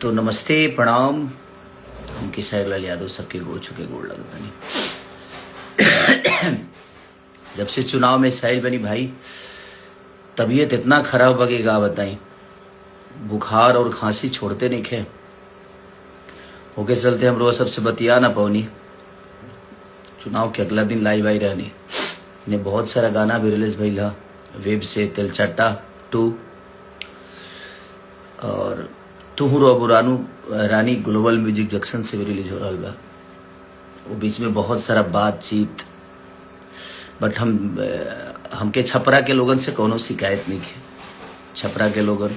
तो नमस्ते प्रणाम। हम किशोर लाल यादव सबके गोड़ छुके गोड़ लगता नहीं। जब से चुनाव में साइल बनी भाई, तबीयत इतना खराब बगेगा बताई। बुखार और खांसी छोड़ते नहीं खे होके चलते हम रोज सबसे बतिया ना पौनी। चुनाव के अगला दिन लाइव आई रहनी। इन्हें बहुत सारा गाना भी रिलीज भइल वेब से तेलचट्टा 2 और तुहू रो बुरानू रानी ग्लोबल म्यूजिक जंक्शन से भी रिलीज हो रहा बा। वो बीच में बहुत सारा बातचीत, बट हमके छपरा के लोगन से कोनो शिकायत नहीं है। छपरा के लोगन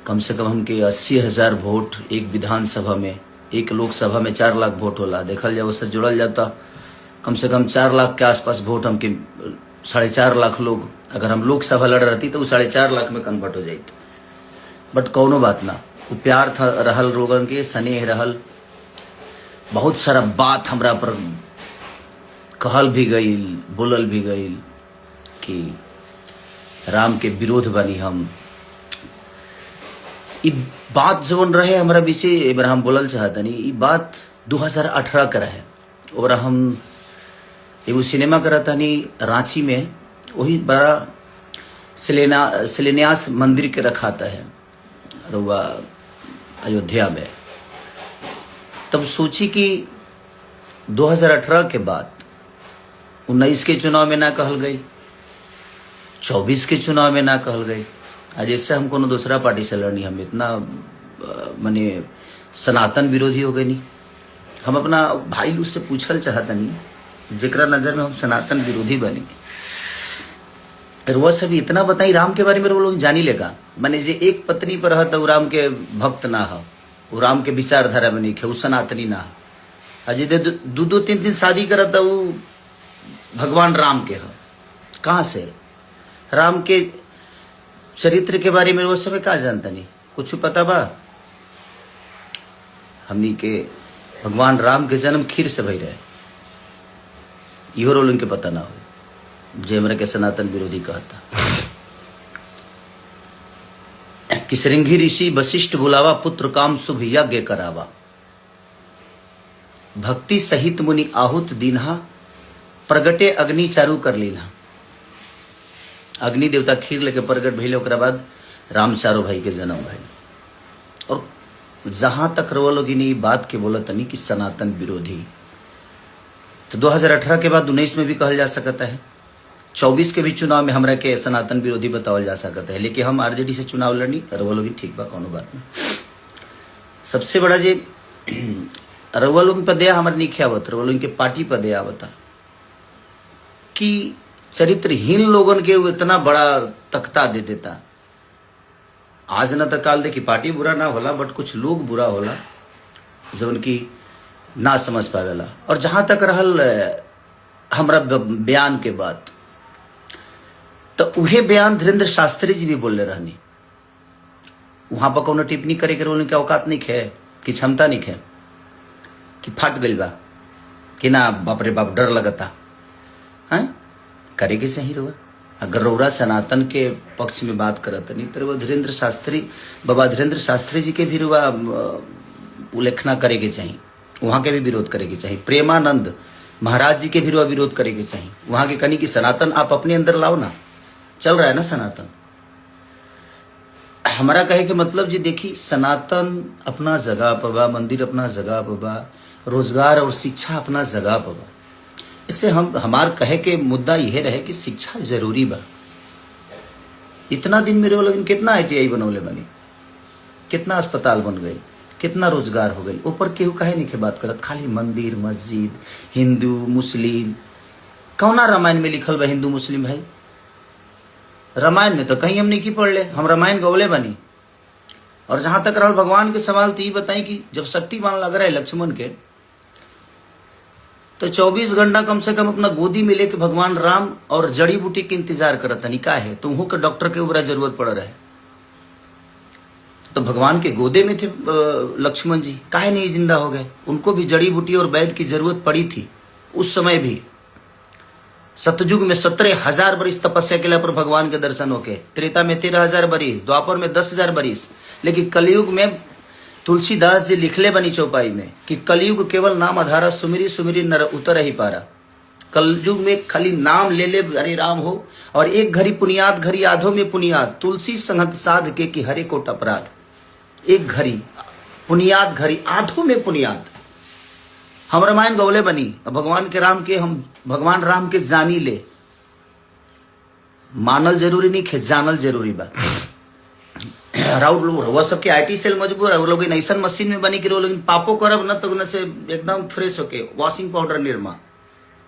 कम से कम हमके 80,000 वोट एक विधानसभा में, एक लोकसभा में 4 लाख वोट होला। देखल जाए उससे जुड़ल जाता कम से कम 4 लाख के आसपास वोट हमके 4.5 लाख लोग, अगर हम लोकसभा लड़ रहती तो 4.5 लाख में कन्वर्ट हो जाती। बट कौनो बात ना, वो प्यार था रहल लोगन के, स्नेह रहल। बहुत सारा बात हमरा पर कहल भी गईल, बोलल भी गईल कि राम के विरोध बनी हम। ई बात जवन रहे हमरा बीच एबर हम बोलल चाहतनी। ई बात 2018 का रहे। और हम एगो सिनेमा करतनी रांची में, वही बड़ा शिलान्यास मंदिर के रखाता है रुआ अयोध्या में। तब सोची कि 2018 के बाद 19 के चुनाव में ना कहल गई, 24 के चुनाव में ना कहल गई। आज इससे हम कोनो दूसरा पार्टी से लड़नी, हम इतना माने सनातन विरोधी हो गए नहीं। हम अपना भाई उससे पूछल चाहता नहीं जेकरा नजर में हम सनातन विरोधी बनी। वह सब इतना बताई राम के बारे में वो लोग जानी लेगा। माने जे एक पत्नी पर है तो राम के भक्त ना हो, वो राम के विचारधारा में नहीं है, वो सनातनी ना हो। अजय 2-3 शादी करता वो भगवान राम के है। कहाँ से राम के चरित्र के बारे में वो सब का जानता नहीं, कुछ पता बा? हमनी के भगवान राम के जन्म खीर से भई रहे, इहो रोल उनके पता ना हो जे हमरा के सनातन विरोधी कहता। कि श्रृंगी ऋषि वशिष्ठ बुलावा, पुत्र काम शुभ यज्ञ करावा। भक्ति सहित मुनि आहुत दीन्हा, प्रगटे अग्नि चारू कर लीला। अग्नि देवता खीर लेके प्रगट भइले, ओकरा बाद राम चारो भाई के जन्म भइल। और जहां तक रवा लोग इन बात के बोला तनी कि सनातन विरोधी, तो 2018 के बाद 19 में भी कहल जा सकता है, 24 के भी चुनाव में हमरा के सनातन विरोधी बतावल जा सकता है। लेकिन हम आरजेडी से चुनाव लड़नी, रवा लोग ठीक बा, कोनो बात नहीं। सबसे बड़ा जे रवा लोग पर दया हमारे नहीं आवत, रवा लोग के पार्टी पर दया आवता कि चरित्रहीन लोगन के इतना बड़ा तख्ता दे देता। आज न तो काल दे कि पार्टी बुरा ना होला, बट कुछ लोग बुरा होला जो उनकी ना समझ पावेला। और जहां तक रहल हमरा बयान के बात, तो उहे बयान धीरेन्द्र शास्त्री जी भी बोले रहनी। वहां पर कोनो टिप्पणी करे के उनके औकात नहीं है, कि क्षमता नहीं है, कि फट गई बा, कि ना बाप रे बाप डर लगता है। करे के सही रहुआ। अगर रौरा सनातन के पक्ष में बात करत नहीं तो धीरेन्द्र शास्त्री, बाबा धीरेन्द्र शास्त्री जी के भी रुआ उल्लेखना करे के चाहिए, वहां के भी विरोध करे के चाहिए। प्रेमानंद महाराज जी के भी रुआ विरोध करे के चाहिए। वहां के कनी कि सनातन आप अपने अंदर लाओ ना, चल रहा है ना सनातन। हमारा कहे के मतलब जी देखी, सनातन अपना जगह पर बा, मंदिर अपना जगह पर बा, रोजगार और शिक्षा अपना जगह पर बा। इससे हमार कहे के मुद्दा यह रहे कि शिक्षा जरूरी बा। इतना दिन मेरे लोग कितना ITI बनौले बनी, कितना अस्पताल बन गए, कितना रोजगार हो गए। ऊपर केहू कहे नहीं के बात करत, खाली मंदिर मस्जिद, हिंदू मुस्लिम। कौना रामायण में लिखल बा हिंदू मुस्लिम भाई? रामायण में तो कहीं हम नहीं की पढ़ ले, हम रामायण गौले बनी। और जहां तक रहल भगवान के सवाल, तो ये बताई कि जब शक्तिमान लग रहा है लक्ष्मण के, तो 24 घंटा कम से कम अपना गोदी में लेके भगवान राम और जड़ी बूटी के इंतजार करता नहीं का है, तो उनको के डॉक्टर के ऊपर जरूरत पड़ रहा है। तो भगवान के गोदे में थे लक्ष्मण जी, काहे नहीं जिंदा हो गए? उनको भी जड़ी बूटी और वैद्य की जरूरत पड़ी थी उस समय भी। सतयुग में 17,000 बरिस तपस्या के पर भगवान के दर्शन होके, त्रेता में 13,000 बरिस, द्वापर में 10,000 बरिस, लेकिन कलयुग में तुलसीदास जी लिखले बनी चौपाई में कि कलयुग केवल नाम आधारा, सुमिरी सुमिरी नर उतर ही पारा। कलयुग में खाली नाम ले ले हरे राम हो, और एक घड़ी पुनियाद घड़ी आधो में पुनियाद, तुलसी संगत साध के कि हरे कोट अपराध। एक घड़ी पुनियाद घड़ी आधो में पुनियाद। हम रामायण गौले बनी, भगवान के राम के हम भगवान राम के जानी ले। मानल जरूरी नहीं खे, जानल जरूरी बा। राउर लोग वो सबके आईटी सेल मजबूर है, वो लोग ऐसा मशीन में बनी कि वो लोग पापो करब न तो से एकदम फ्रेश होके वॉशिंग पाउडर निर्मा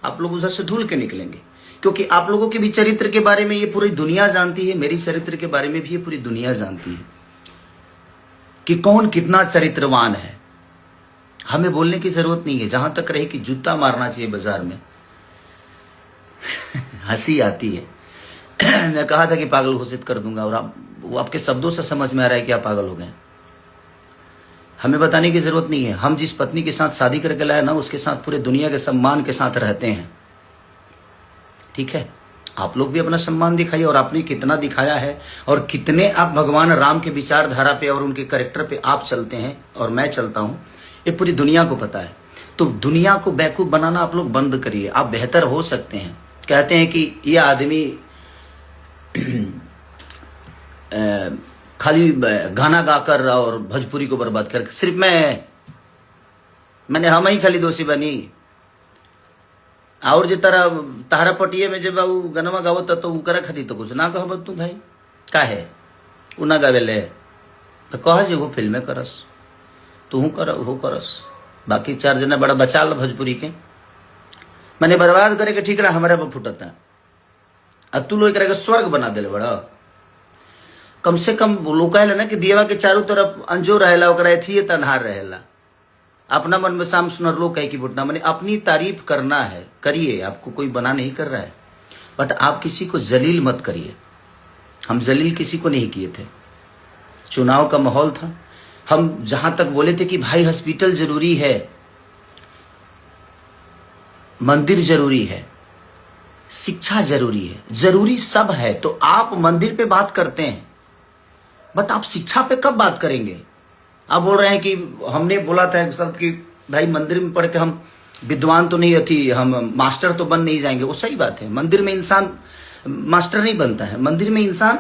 आप लोग उधर से धुल के निकलेंगे। क्योंकि आप लोगों के भी चरित्र के बारे में ये पूरी दुनिया जानती है, मेरी चरित्र के बारे में भी ये पूरी दुनिया जानती है कि कौन कितना चरित्रवान है। हमें बोलने की जरूरत नहीं है, जहां तक रहे कि जूता मारना चाहिए बाजार में। हंसी आती है। मैं कहा था कि पागल घोषित कर दूंगा, और वो आपके शब्दों से समझ में आ रहा है कि आप पागल हो गए। हमें बताने की जरूरत नहीं है। हम जिस पत्नी के साथ शादी करके लाए ना, उसके साथ पूरे दुनिया के सम्मान के साथ रहते हैं। ठीक है, आप लोग भी अपना सम्मान दिखाइए, और आपने कितना दिखाया है, और कितने आप भगवान राम के विचारधारा पे और उनके कैरेक्टर पे आप चलते हैं और मैं चलता हूं, ये पूरी दुनिया को पता है। तो दुनिया को बेवकूफ बनाना आप लोग बंद करिए। आप बेहतर हो सकते हैं। कहते हैं कि ये आदमी खाली गाना गाकर और भोजपुरी को बर्बाद कर, सिर्फ मैंने हम ही खाली दोषी बनी। और जो तारा पटिए में जब वो गनवा गावत तो उकरा खाती तो कुछ ना कहो तू भाई का है उ ना गावेले तो कह जे वो फिल्में करस तू कर वो करस। बाकी 4 जना बड़ा बचा लो भोजपुरी के, मैंने बर्बाद करे के ठीक रहा हमारा पर फुटता। अब तू लोग के स्वर्ग बना दिले बड़ा। कम से कम लोग कहले ना कि दियवा के चारों तरफ अंजो रहेला, ओकरा एथिए तन्हार रहेला। अपना मन में शाम सुनर लोग कहे कि बुटना, मैंने अपनी तारीफ करना है, करिए, आपको कोई बना नहीं कर रहा है, बट आप किसी को जलील मत करिए। हम जलील किसी को नहीं किए थे। चुनाव का माहौल था, हम जहां तक बोले थे कि भाई हॉस्पिटल जरूरी है, मंदिर जरूरी है, शिक्षा जरूरी है, जरूरी सब है, तो आप मंदिर पे बात करते हैं, बट आप शिक्षा पे कब बात करेंगे? आप बोल रहे हैं कि हमने बोला था सब कि भाई मंदिर में पढ़ के हम विद्वान तो नहीं थी, हम मास्टर तो बन नहीं जाएंगे। वो सही बात है, मंदिर में इंसान मास्टर नहीं बनता है, मंदिर में इंसान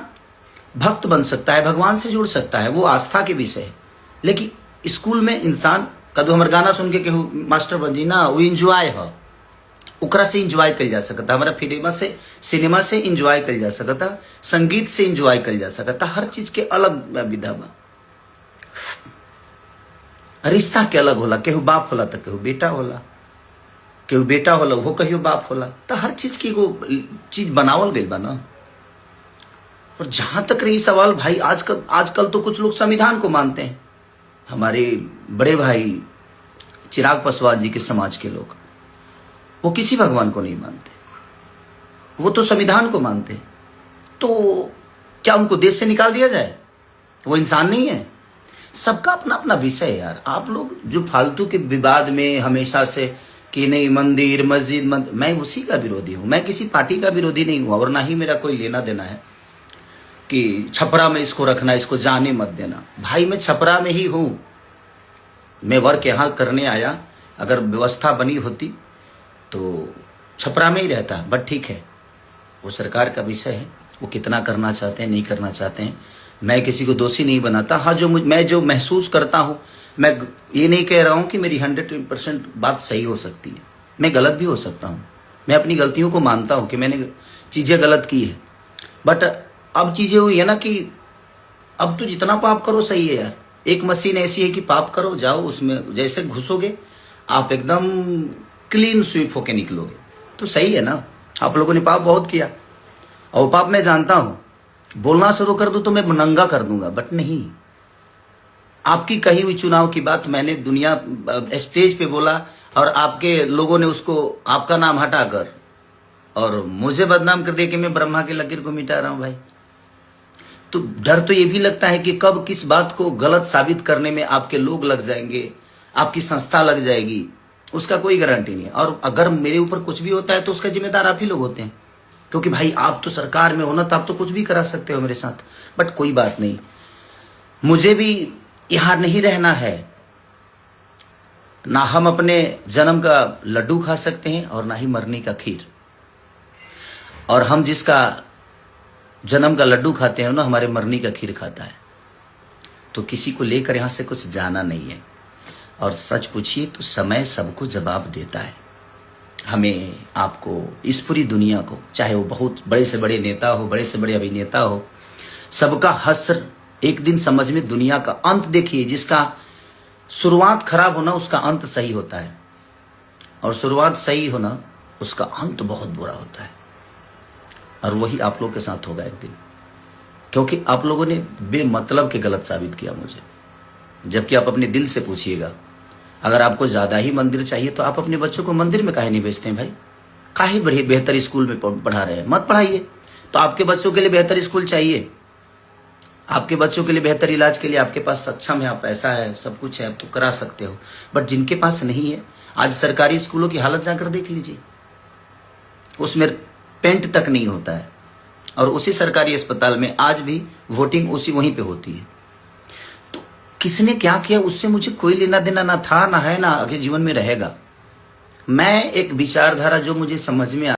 भक्त बन सकता है, भगवान से जुड़ सकता है, वो आस्था के विषय है। लेकिन स्कूल में इंसान कदो हमारे गाना सुन के केहू मास्टर बन जी ना, वो इंजॉय है, उकरा से इंजॉय कर जा सकता, हमारा सिनेमा से इंजॉय कर जा सकता, संगीत से इंजॉय कर जा सकता, हर चीज के अलग विधा बा। रिश्ता के अलग होला, केहू बाप होला तो केहू बेटा होला, केहू बेटा होला वो कहियो बाप होला, तो हर चीज की वो चीज बनावल गई बा ना। और जहां तक रही सवाल भाई, आजकल तो कुछ लोग संविधान को मानते हैं। हमारे बड़े भाई चिराग पासवान जी के समाज के लोग, वो किसी भगवान को नहीं मानते, वो तो संविधान को मानते। तो क्या उनको देश से निकाल दिया जाए? वो इंसान नहीं है? सबका अपना अपना विषय है यार। आप लोग जो फालतू के विवाद में हमेशा से कि नहीं मंदिर मस्जिद मैं उसी का विरोधी हूं। मैं किसी पार्टी का विरोधी नहीं हूं, और ना ही मेरा कोई लेना देना है कि छपरा में इसको रखना, इसको जाने मत देना। भाई मैं छपरा में ही हूं, मैं वर्क यहां करने आया, अगर व्यवस्था बनी होती तो छपरा में ही रहता, बट ठीक है, वो सरकार का विषय है, वो कितना करना चाहते हैं नहीं करना चाहते हैं। मैं किसी को दोषी नहीं बनाता। हाँ, मैं जो महसूस करता हूं, मैं ये नहीं कह रहा हूं कि मेरी 100% बात सही हो सकती है, मैं गलत भी हो सकता हूं। मैं अपनी गलतियों को मानता हूं कि मैंने चीजें गलत की है, बट अब चीजें हुई है ना कि अब तो जितना पाप करो सही है यार। एक मशीन ऐसी है कि पाप करो, जाओ उसमें जैसे घुसोगे आप एकदम क्लीन स्वीप होके निकलोगे, तो सही है ना। आप लोगों ने पाप बहुत किया, और पाप मैं जानता हूं। बोलना शुरू कर दूं तो मैं नंगा कर दूंगा, बट नहीं। आपकी कही हुई चुनाव की बात मैंने दुनिया स्टेज पे बोला, और आपके लोगों ने उसको आपका नाम हटाकर और मुझे बदनाम कर दिया कि मैं ब्रह्मा के लकीर को मिटा रहा हूं भाई। तो डर तो ये भी लगता है कि कब किस बात को गलत साबित करने में आपके लोग लग जाएंगे, आपकी संस्था लग जाएगी, उसका कोई गारंटी नहीं है। और अगर मेरे ऊपर कुछ भी होता है तो उसका जिम्मेदार आप ही लोग होते हैं, क्योंकि भाई आप तो सरकार में हो ना, तो आप तो कुछ भी करा सकते हो मेरे साथ। बट कोई बात नहीं, मुझे भी यहां नहीं रहना है। ना हम अपने जन्म का लड्डू खा सकते हैं और ना ही मरने का खीर। और हम जिसका जन्म का लड्डू खाते हैं ना, हमारे मरने का खीर खाता है। तो किसी को लेकर यहां से कुछ जाना नहीं है। और सच पूछिए तो समय सबको जवाब देता है। हमें, आपको, इस पूरी दुनिया को, चाहे वो बहुत बड़े से बड़े नेता हो, बड़े से बड़े अभिनेता हो, सबका हश्र एक दिन समझ में। दुनिया का अंत देखिए, जिसका शुरुआत खराब होना उसका अंत सही होता है, और शुरुआत सही होना उसका अंत बहुत बुरा होता है। और वही आप लोग के साथ होगा एक दिन, क्योंकि आप लोगों ने बेमतलब के गलत साबित किया मुझे। जबकि आप अपने दिल से पूछिएगा, अगर आपको ज्यादा ही मंदिर चाहिए तो आप अपने बच्चों को मंदिर में काहे नहीं भेजते हैं भाई? काहे बढ़िया बेहतर स्कूल में पढ़ा रहे हैं? मत पढ़ाइए। तो आपके बच्चों के लिए बेहतर स्कूल चाहिए, आपके बच्चों के लिए बेहतर इलाज के लिए आपके पास सक्षम है, आप पैसा है, सब कुछ है, आप तो करा सकते हो। बट जिनके पास नहीं है, आज सरकारी स्कूलों की हालत जाकर देख लीजिए, उसमें पेंट तक नहीं होता है। और उसी सरकारी अस्पताल में आज भी वोटिंग उसी वहीं पे होती है। तो किसने क्या किया उससे मुझे कोई लेना देना ना था, ना है, ना आगे जीवन में रहेगा। मैं एक विचारधारा जो मुझे समझ में